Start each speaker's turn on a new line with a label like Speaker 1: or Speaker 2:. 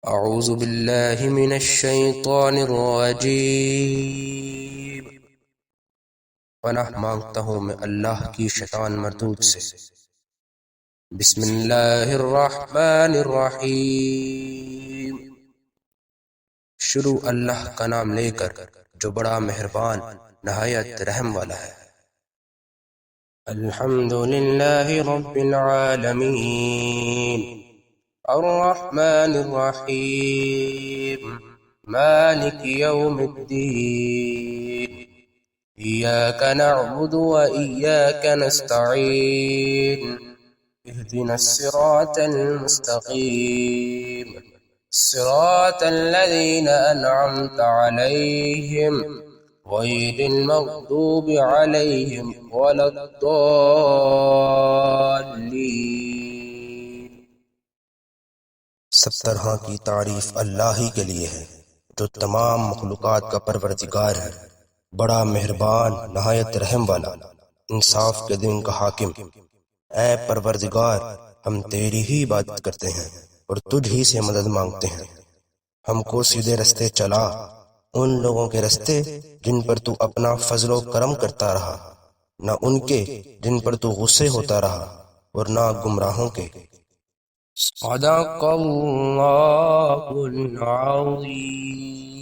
Speaker 1: اعوذ باللہ من الشیطان الرجیم۔ پناہ مانگتا ہوں میں اللہ کی شیطان مردود سے۔ بسم اللہ الرحمن الرحیم۔ شروع اللہ کا نام لے کر جو بڑا مہربان نہایت رحم والا ہے۔ الحمد للہ رب العالمین الرحمن الرحیم مالک یوم الدین ایاک نعبد و ایاک نستعین اهدنا الصراط المستقیم صراط الذین انعمت علیہم غیر المغضوب علیہم ولا الضالین۔ سب طرح کی تعریف اللہ ہی کے لیے ہے جو تمام مخلوقات کا پروردگار ہے، بڑا مہربان نہایت رحم والا، انصاف کے دن کا حاکم۔ اے پروردگار، ہم تیری ہی عبادت کرتے ہیں اور تجھ ہی سے مدد مانگتے ہیں۔ ہم کو سیدھے رستے چلا، ان لوگوں کے رستے جن پر تو اپنا فضل و کرم کرتا رہا، نہ ان کے جن پر تو غصے ہوتا رہا، اور نہ گمراہوں کے۔ صدق اللہ العظیم۔